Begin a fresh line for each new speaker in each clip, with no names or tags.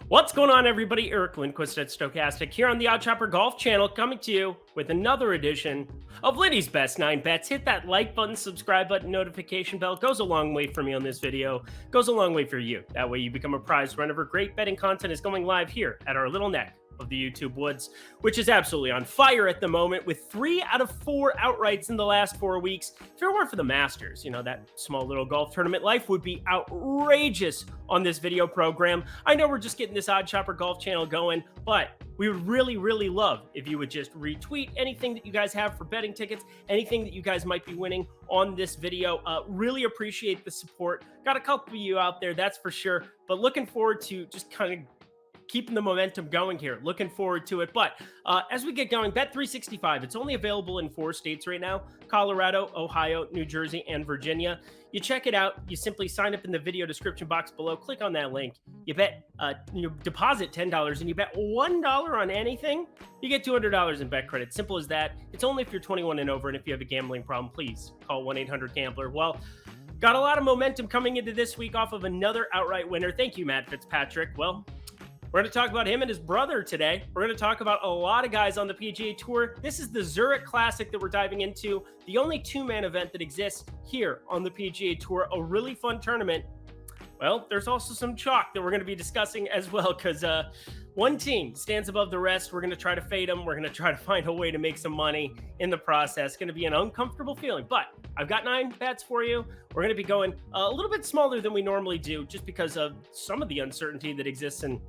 What's going on, everybody? Eric Lindquist at Stochastic here on the OddsShopper Golf channel, coming to you with another edition of Lindy's Best 9 Bets. Hit that like button, subscribe button, notification bell. Goes a long way for me on this video. Goes a long way for you. That way you become a prize whenever great betting content is going live here at our little neck of the YouTube woods, which is absolutely on fire at the moment with 3 out of 4 outrights in the last 4 weeks. If it weren't for the Masters, that small little golf tournament, life would be outrageous on this video program. I know we're just getting this OddsShopper Golf channel going, but we would really, really love if you would just retweet anything that you guys have for betting tickets, anything that you guys might be winning on this video. Really appreciate the support. Got a couple of you out there, that's for sure, but looking forward to just kind of keeping the momentum going here. Looking forward to it. But as we get going, Bet365, it's only available in 4 states right now: Colorado, Ohio, New Jersey, and Virginia. You check it out. You simply sign up in the video description box below. Click on that link. You bet, you deposit $10 and you bet $1 on anything, you get $200 in bet credit. Simple as that. It's only if you're 21 and over, and if you have a gambling problem, please call 1-800-GAMBLER. Well, got a lot of momentum coming into this week off of another outright winner. Thank you, Matt Fitzpatrick. Well, we're going to talk about him and his brother today. We're going to talk about a lot of guys on the PGA Tour. This is the Zurich Classic that we're diving into, the only 2-man event that exists here on the PGA Tour, a really fun tournament. Well, there's also some chalk that we're going to be discussing as well, because one team stands above the rest. We're going to try to fade them. We're going to try to find a way to make some money in the process. It's going to be an uncomfortable feeling, but I've got 9 bets for you. We're going to be going a little bit smaller than we normally do, just because of some of the uncertainty that exists in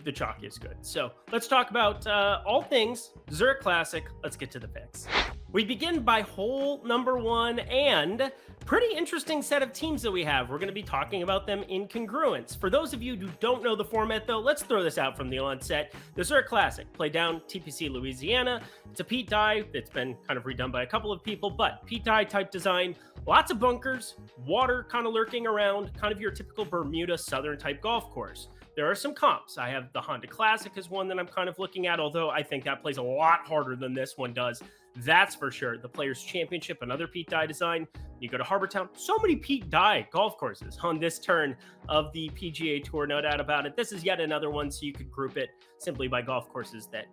the chalk is good. So let's talk about all things Zurich Classic. Let's get to the picks. We begin by hole number 1, and pretty interesting set of teams that we have. We're going to be talking about them in congruence. For those of you who don't know the format, though, let's throw this out from the onset. The Zurich Classic, played down TPC Louisiana. It's a Pete Dye that's been kind of redone by a couple of people, but Pete Dye type design. Lots of bunkers, water kind of lurking around, kind of your typical Bermuda Southern type golf course. There are some comps. I have the Honda Classic as one that I'm kind of looking at, although I think that plays a lot harder than this one does. That's for sure. The Players Championship, another Pete Dye design. You go to Harbour Town. So many Pete Dye golf courses on this turn of the PGA Tour, no doubt about it. This is yet another one, so you could group it simply by golf courses that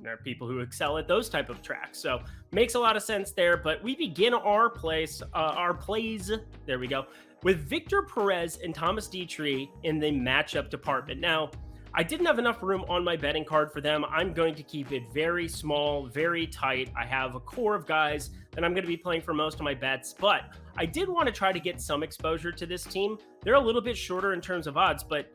there are people who excel at those type of tracks. So makes a lot of sense there. But we begin our plays, there we go, with Victor Perez and Thomas Detry in the matchup department. Now, I didn't have enough room on my betting card for them. I'm going to keep it very small, very tight. I have a core of guys that I'm going to be playing for most of my bets, but I did want to try to get some exposure to this team. They're a little bit shorter in terms of odds, but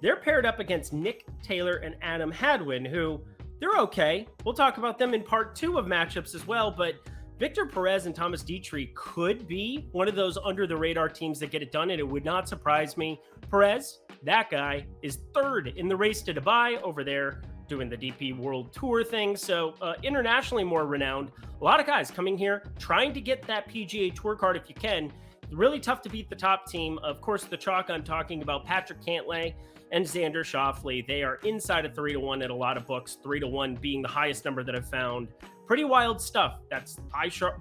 they're paired up against Nick Taylor and Adam Hadwin, who they're okay. We'll talk about them in part 2 of matchups as well, but Victor Perez and Thomas Detry could be one of those under-the-radar teams that get it done, and it would not surprise me. Perez, that guy, is 3rd in the race to Dubai over there doing the DP World Tour thing, so internationally more renowned. A lot of guys coming here trying to get that PGA Tour card if you can. Really tough to beat the top team. Of course, the chalk I'm talking about, Patrick Cantlay and Xander Schauffele. They are inside of 3-1 at a lot of books, 3-1 being the highest number that I've found. Pretty wild stuff. That's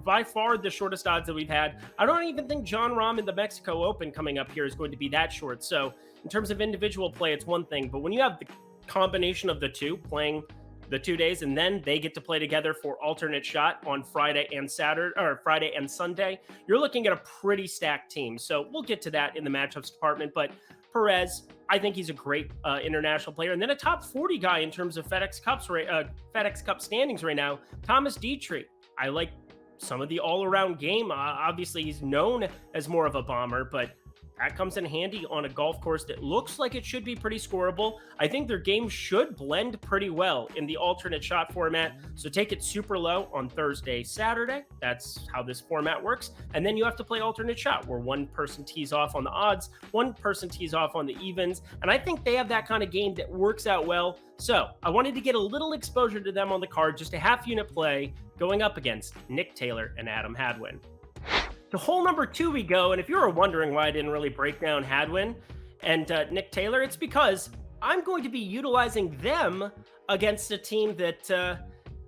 by far the shortest odds that we've had. I don't even think Jon Rahm in the Mexico Open coming up here is going to be that short. So in terms of individual play, it's one thing. But when you have the combination of the two, playing the 2 days, and then they get to play together for alternate shot on Friday and Saturday, or Friday and Sunday, you're looking at a pretty stacked team. So we'll get to that in the matchups department. But Perez, I think he's a great international player. And then a top 40 guy in terms of FedEx Cup standings right now, Thomas Detry. I like some of the all-around game. Obviously, he's known as more of a bomber, but that comes in handy on a golf course that looks like it should be pretty scoreable. I think their game should blend pretty well in the alternate shot format. So take it super low on Thursday, Saturday. That's how this format works. And then you have to play alternate shot, where one person tees off on the odds, one person tees off on the evens. And I think they have that kind of game that works out well. So I wanted to get a little exposure to them on the card, just a half-unit play going up against Nick Taylor and Adam Hadwin. To hole number 2 we go, and if you were wondering why I didn't really break down Hadwin and Nick Taylor, it's because I'm going to be utilizing them against a team that,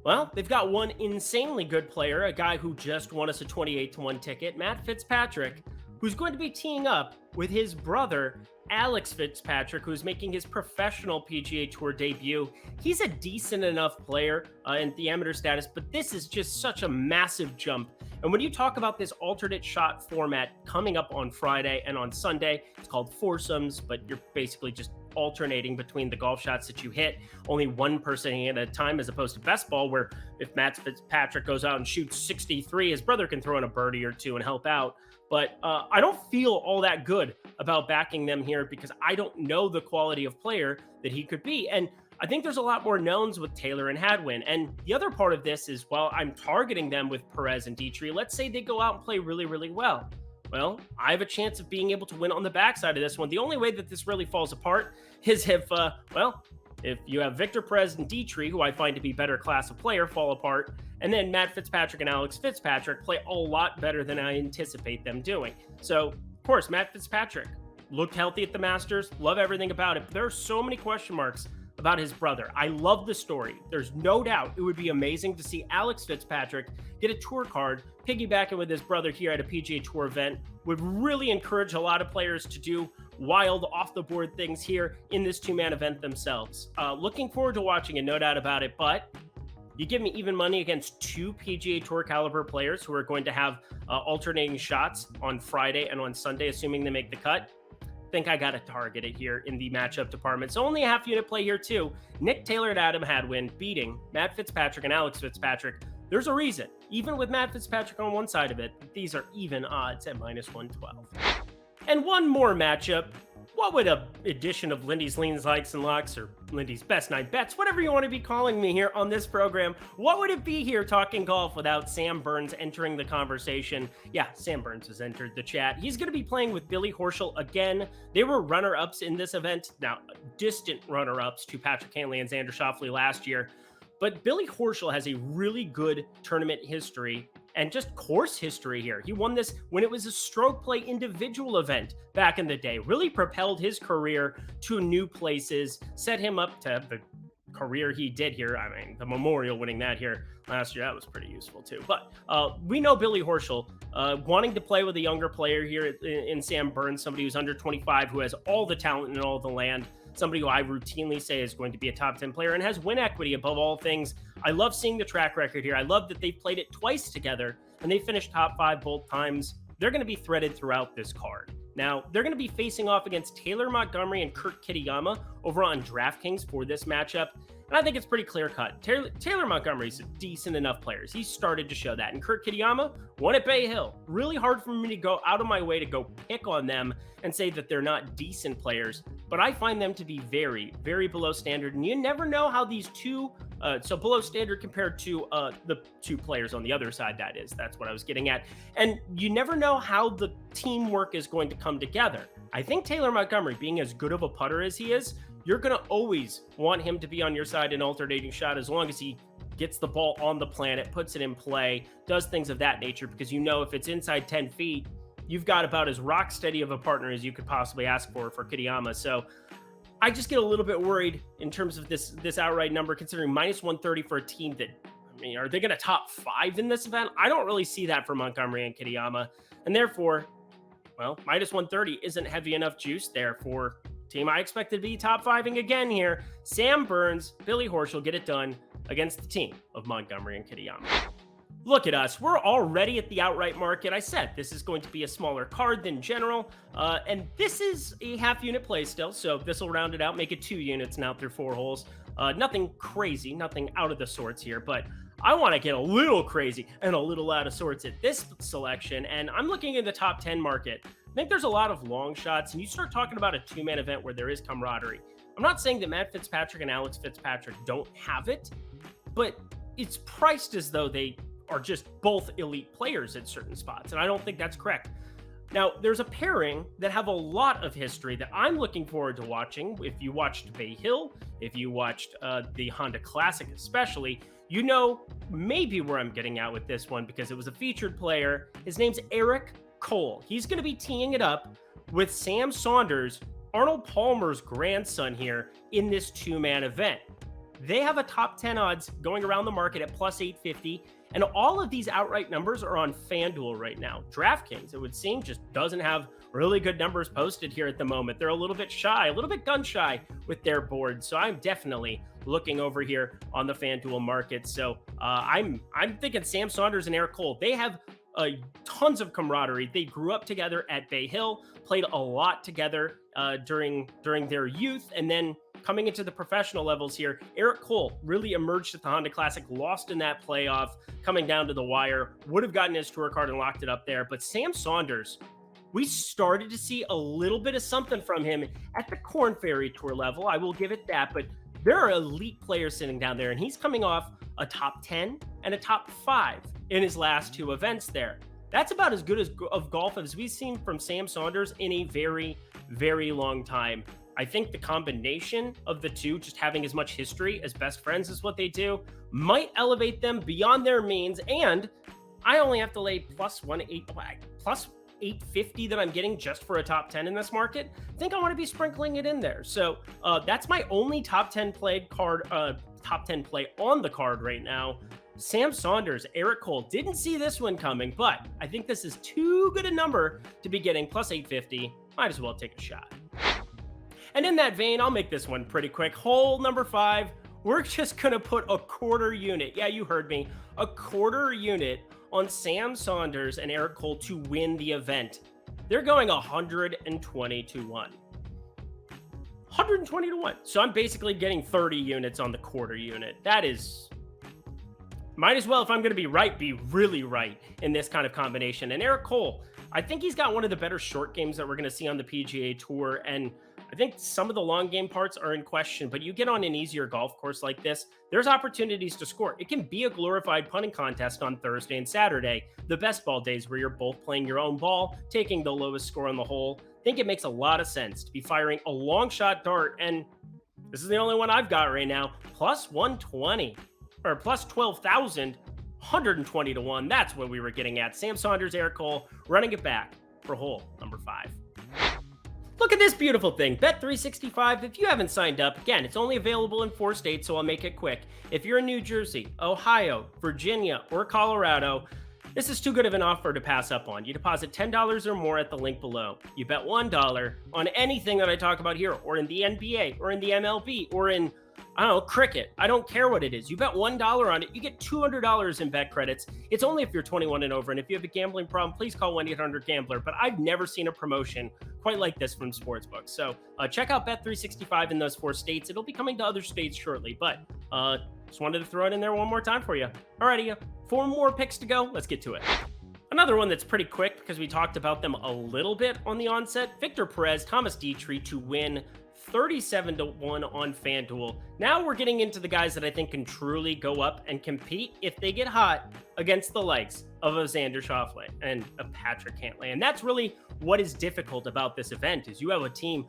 well, they've got one insanely good player, a guy who just won us a 28-1 ticket, Matt Fitzpatrick. who's going to be teeing up with his brother, Alex Fitzpatrick, who's making his professional PGA Tour debut. He's a decent enough player in the amateur status, but this is just such a massive jump. And when you talk about this alternate shot format coming up on Friday and on Sunday, it's called foursomes, but you're basically just alternating between the golf shots that you hit, only one person at a time, as opposed to best ball, where if Matt Fitzpatrick goes out and shoots 63, his brother can throw in a birdie or two and help out. But I don't feel all that good about backing them here because I don't know the quality of player that he could be. And I think there's a lot more knowns with Taylor and Hadwin. And the other part of this is, while I'm targeting them with Perez and Detry, let's say they go out and play really, really well. Well, I have a chance of being able to win on the backside of this one. The only way that this really falls apart is if you have Victor Perez and Detry, who I find to be better class of player, fall apart, and then Matt Fitzpatrick and Alex Fitzpatrick play a lot better than I anticipate them doing. So, of course, Matt Fitzpatrick looked healthy at the Masters, love everything about it, but there are so many question marks about his brother. I love the story. There's no doubt it would be amazing to see Alex Fitzpatrick get a tour card, piggybacking with his brother here at a PGA Tour event. Would really encourage a lot of players to do wild off-the-board things here in this two-man event themselves. Looking forward to watching it, no doubt about it, but you give me even money against two PGA Tour caliber players who are going to have alternating shots on Friday and on Sunday, assuming they make the cut. Think I got to target it here in the matchup department. So only a half unit play here too. Nick Taylor and Adam Hadwin beating Matt Fitzpatrick and Alex Fitzpatrick. There's a reason, even with Matt Fitzpatrick on one side of it, these are even odds at -112. And one more matchup. What would a edition of Lindy's Leans, Likes, and Locks, or Lindy's Best 9 Bets, whatever you want to be calling me here on this program, what would it be here talking golf without Sam Burns entering the conversation? Yeah, Sam Burns has entered the chat. He's going to be playing with Billy Horschel again. They were runner-ups in this event. Now, distant runner-ups to Patrick Cantlay and Xander Schauffele last year. But Billy Horschel has a really good tournament history and just course history here. He won this when it was a stroke play individual event back in the day. Really propelled his career to new places, set him up to have the career he did here. I mean, the Memorial, winning that here last year, that was pretty useful too. But we know Billy Horschel wanting to play with a younger player here in Sam Burns, somebody who's under 25, who has all the talent in all the land. Somebody who I routinely say is going to be a top 10 player and has win equity above all things. I love seeing the track record here. I love that they've played it twice together and they finished top 5 both times. They're going to be threaded throughout this card. Now, they're going to be facing off against Taylor Montgomery and Kurt Kitayama over on DraftKings for this matchup. And I think it's pretty clear-cut. Taylor Montgomery's a decent enough player. He started to show that. And Kurt Kitayama won at Bay Hill. Really hard for me to go out of my way to go pick on them and say that they're not decent players. But I find them to be very, very below standard. And you never know how these two, so below standard compared to the two players on the other side, that is. That's what I was getting at. And you never know how the teamwork is going to come together. I think Taylor Montgomery, being as good of a putter as he is, you're going to always want him to be on your side in alternating shot as long as he gets the ball on the planet, puts it in play, does things of that nature, because you know if it's inside 10 feet, you've got about as rock steady of a partner as you could possibly ask for Kitayama. So I just get a little bit worried in terms of this outright number, considering -130 for a team that, I mean, are they going to top 5 in this event? I don't really see that for Montgomery and Kitayama. And therefore, well, -130 isn't heavy enough juice there for team I expect to be top 5ing again here. Sam Burns, Billy Horschel get it done against the team of Montgomery and Kitayama. Look at us. We're already at the outright market. I said this is going to be a smaller card than general, and this is a half unit play still, so this will round it out, make it 2 units now through 4 holes. Nothing crazy, nothing out of the sorts here, but I want to get a little crazy and a little out of sorts at this selection, and I'm looking in the top 10 market. I think there's a lot of long shots, and you start talking about a 2-man event where there is camaraderie. I'm not saying that Matt Fitzpatrick and Alex Fitzpatrick don't have it, but it's priced as though they are just both elite players at certain spots, and I don't think that's correct. Now, there's a pairing that have a lot of history that I'm looking forward to watching. If you watched Bay Hill, if you watched the Honda Classic especially, you know maybe where I'm getting at with this one because it was a featured player. His name's Eric Cole. He's going to be teeing it up with Sam Saunders, Arnold Palmer's grandson here in this 2-man event. They have a top 10 odds going around the market at +850, And all of these outright numbers are on FanDuel right now. DraftKings, it would seem, just doesn't have really good numbers posted here at the moment. They're a little bit shy, a little bit gun shy with their board. So I'm definitely looking over here on the FanDuel market. So I'm thinking Sam Saunders and Eric Cole, they have tons of camaraderie. They grew up together at Bay Hill, played a lot together during their youth, and then coming into the professional levels here, Eric Cole really emerged at the Honda Classic, lost in that playoff, coming down to the wire, would have gotten his tour card and locked it up there. But Sam Saunders, we started to see a little bit of something from him at the Korn Ferry Tour level. I will give it that, but there are elite players sitting down there, and he's coming off a top 10 and a top 5 in his last 2 events there. That's about as good of golf as we've seen from Sam Saunders in a very, very long time. I think the combination of the two, just having as much history as best friends as what they do, might elevate them beyond their means. And I only have to lay plus 850 that I'm getting just for a top 10 in this market. I think I want to be sprinkling it in there. So that's my only top 10 play on the card right now. Sam Saunders, Eric Cole, didn't see this one coming, but I think this is too good a number to be getting plus 850. Might as well take a shot. And in that vein, I'll make this one pretty quick. Hole number 5, we're just going to put a quarter unit. Yeah, you heard me. A quarter unit on Sam Saunders and Eric Cole to win the event. They're going 120 to 1. 120 to 1. So I'm basically getting 30 units on the quarter unit. That is... might as well, if I'm going to be right, be really right in this kind of combination. And Eric Cole, I think he's got one of the better short games that we're going to see on the PGA Tour. And I think some of the long game parts are in question, but you get on an easier golf course like this, there's opportunities to score. It can be a glorified putting contest on Thursday and Saturday, the best ball days where you're both playing your own ball, taking the lowest score on the hole. I think it makes a lot of sense to be firing a long shot dart. And this is the only one I've got right now, plus 120 or plus 12,000. 120 to 1. That's what we were getting at. Sam Saunders, Eric Cole, running it back for hole number 5. Look at this beautiful thing. Bet365. If you haven't signed up, again, it's only available in 4 states, so I'll make it quick. If you're in New Jersey, Ohio, Virginia, or Colorado, this is too good of an offer to pass up on. You deposit $10 or more at the link below. You bet $1 on anything that I talk about here, or in the NBA, or in the MLB, or in, I don't know, cricket. I don't care what it is. You bet $1 on it, you get $200 in bet credits. It's only if you're 21 and over. And if you have a gambling problem, please call 1-800-GAMBLER. But I've never seen a promotion quite like this from sportsbooks. So check out Bet365 in those 4 states. It'll be coming to other states shortly. But just wanted to throw it in there one more time for you. Alrighty, 4 more picks to go. Let's get to it. Another one that's pretty quick because we talked about them a little bit on the onset. Victor Perez, Thomas Detry to win 37 to 1 on FanDuel. Now we're getting into the guys that I think can truly go up and compete if they get hot against the likes of a Xander Schauffele and a Patrick Cantlay. And that's really what is difficult about this event is you have a team.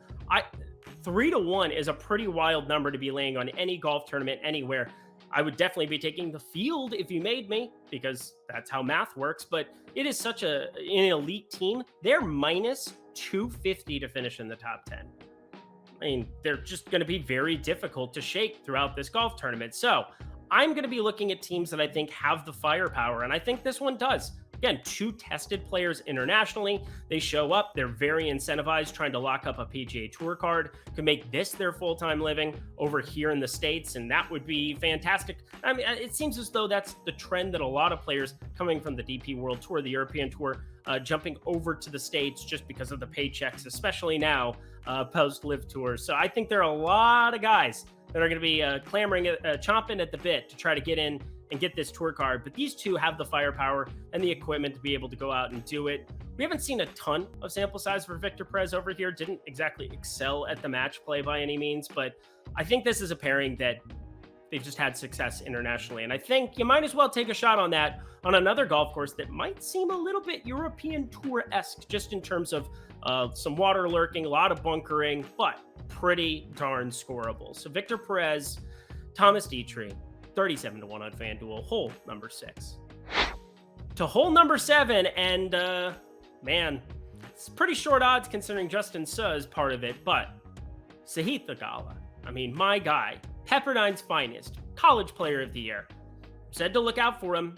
3 to 1 is a pretty wild number to be laying on any golf tournament anywhere. I would definitely be taking the field if you made me, because that's how math works. But it is such an elite team. They're minus 250 to finish in the top 10. I mean, they're just going to be very difficult to shake throughout this golf tournament. So I'm going to be looking at teams that I think have the firepower, and I think this one does. Again, 2 tested players internationally. They show up. They're very incentivized trying to lock up a PGA Tour card, could make this their full-time living over here in the States, and that would be fantastic. I mean, it seems as though that's the trend that a lot of players coming from the DP World Tour, the European Tour, jumping over to the States just because of the paychecks, especially now post-Live Tour. So I think there are a lot of guys that are going to be chomping at the bit to try to get in and get this tour card. But these 2 have the firepower and the equipment to be able to go out and do it. We haven't seen a ton of sample size for Victor Perez over here. Didn't exactly excel at the match play by any means, but I think this is a pairing that they've just had success internationally. And I think you might as well take a shot on that on another golf course that might seem a little bit European Tour-esque, just in terms of some water lurking, a lot of bunkering, but pretty darn scoreable. So Victor Perez, Thomas Detry, 37 to 1 on FanDuel, hole number 6. To hole number 7, and man, it's pretty short odds considering Justin Suh is part of it, but Sahith Theegala, I mean, my guy, Pepperdine's finest, college player of the year. Said to look out for him.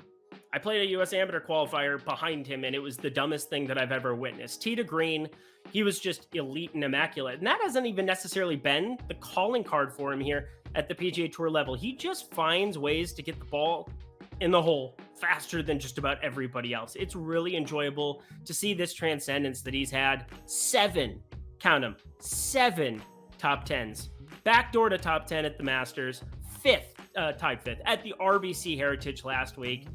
I played a US Amateur qualifier behind him, and it was the dumbest thing that I've ever witnessed. Tee to green, he was just elite and immaculate. And that hasn't even necessarily been the calling card for him here at the PGA Tour level. He just finds ways to get the ball in the hole faster than just about everybody else. It's really enjoyable to see this transcendence that he's had. 7, count them, 7 top 10s. Backdoor to top 10 at the Masters, tied fifth at the RBC Heritage last week.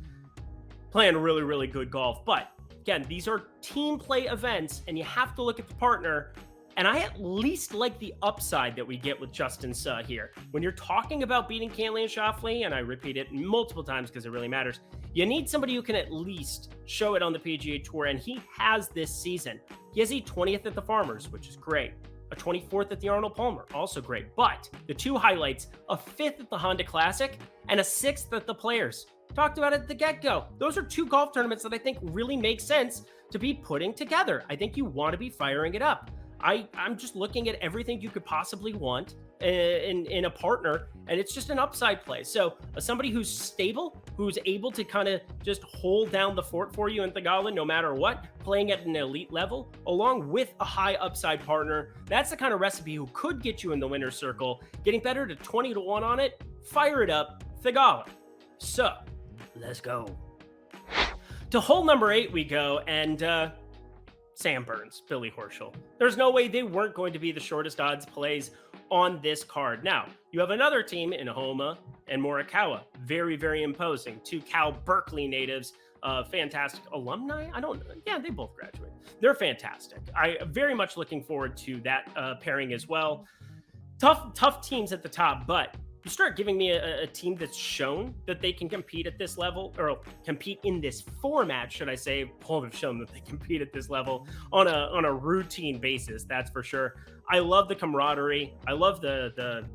Playing really, really good golf. But again, these are team play events, and you have to look at the partner. And I at least like the upside that we get with Justin Suh here. When you're talking about beating Cantlay and Schauffele, and I repeat it multiple times because it really matters, you need somebody who can at least show it on the PGA Tour, and he has this season. He has a 20th at the Farmers, which is great. A 24th at the Arnold Palmer, also great. But the two highlights, a 5th at the Honda Classic and a 6th at the Players. Talked about it at the get-go. Those are two golf tournaments that I think really make sense to be putting together. I think you want to be firing it up. I'm just looking at everything you could possibly want in a partner, and it's just an upside play. So somebody who's stable, who's able to kind of just hold down the fort for you in Theegala no matter what, playing at an elite level, along with a high upside partner, that's the kind of recipe who could get you in the winner's circle. Getting better to 20 to 1 on it, fire it up, Theegala. So, let's go. To hole number 8 we go, and Sam Burns, Billy Horschel. There's no way they weren't going to be the shortest odds plays on this card. Now, you have another team in Homa and Morikawa. Very, very imposing. 2 Cal Berkeley natives, fantastic alumni. Yeah, they both graduated. They're fantastic. I very much looking forward to that pairing as well. Tough teams at the top, but you start giving me a team that's shown that they can compete at this level, or compete in this format, should I say. Both have shown that they compete at this level on a routine basis, that's for sure. I love the camaraderie. I love the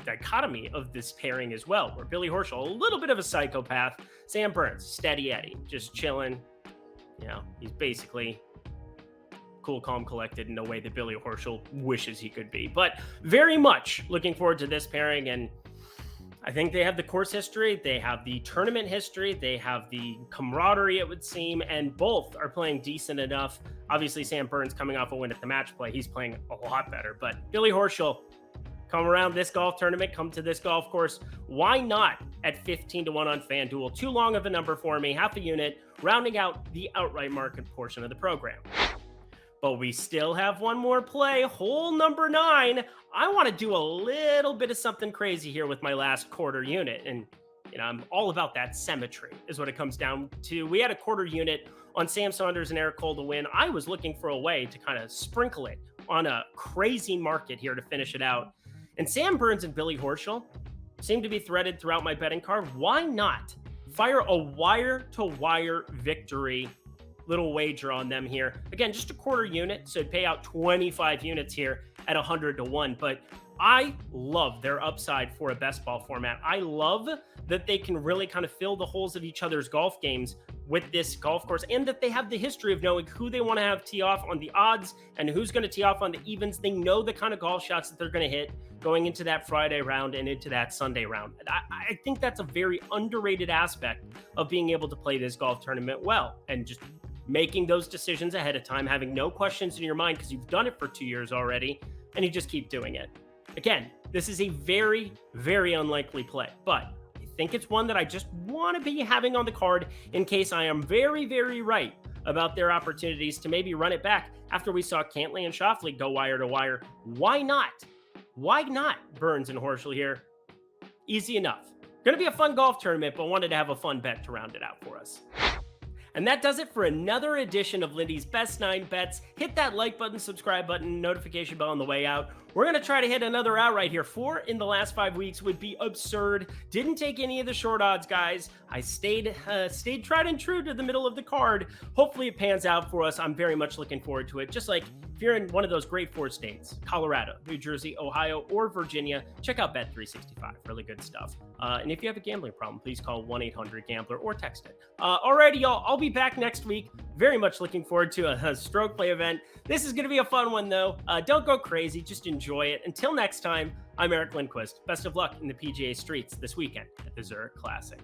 dichotomy of this pairing as well, where Billy Horschel, a little bit of a psychopath, Sam Burns, steady Eddie, just chilling. You know, he's basically cool, calm, collected in a way that Billy Horschel wishes he could be. But very much looking forward to this pairing, and I think they have the course history, they have the tournament history, they have the camaraderie, it would seem, and both are playing decent enough. Obviously, Sam Burns coming off a win at the match play, he's playing a lot better. But Billy Horschel, come around this golf tournament, come to this golf course. Why not at 15 to 1 on FanDuel? Too long of a number for me, half a unit, rounding out the outright market portion of the program. But we still have one more play, hole number 9. I want to do a little bit of something crazy here with my last quarter unit. And, you know, I'm all about that symmetry is what it comes down to. We had a quarter unit on Sam Saunders and Eric Cole to win. I was looking for a way to kind of sprinkle it on a crazy market here to finish it out. And Sam Burns and Billy Horschel seem to be threaded throughout my betting card. Why not fire a wire-to-wire victory little wager on them here? Again, just a quarter unit, so it'd pay out 25 units here at 100 to 1. But I love their upside for a best ball format. I love that they can really kind of fill the holes of each other's golf games with this golf course, and that they have the history of knowing who they want to have tee off on the odds and who's going to tee off on the evens. They know the kind of golf shots that they're going to hit going into that Friday round and into that Sunday round. And I think that's a very underrated aspect of being able to play this golf tournament well, and just making those decisions ahead of time, having no questions in your mind because you've done it for 2 years already, and you just keep doing it. Again, this is a very, very unlikely play, but I think it's one that I just want to be having on the card in case I am very, very right about their opportunities to maybe run it back after we saw Cantlay and Schauffele go wire to wire. Why not? Why not Burns and Horschel here? Easy enough. Going to be a fun golf tournament, but wanted to have a fun bet to round it out for us. And that does it for another edition of Lindy's Best 9 Bets. Hit that like button, subscribe button, notification bell on the way out. We're going to try to hit another outright here. 4 in the last 5 weeks would be absurd. Didn't take any of the short odds, guys. I stayed tried and true to the middle of the card. Hopefully it pans out for us. I'm very much looking forward to it. Just like if you're in one of those great 4 states, Colorado, New Jersey, Ohio, or Virginia, check out Bet365. Really good stuff. And if you have a gambling problem, please call 1-800-GAMBLER or text it. Alrighty, y'all. I'll be back next week. Very much looking forward to a stroke play event. This is going to be a fun one, though. Don't go crazy. Just enjoy it. Until next time, I'm Eric Lindquist. Best of luck in the PGA streets this weekend at the Zurich Classic.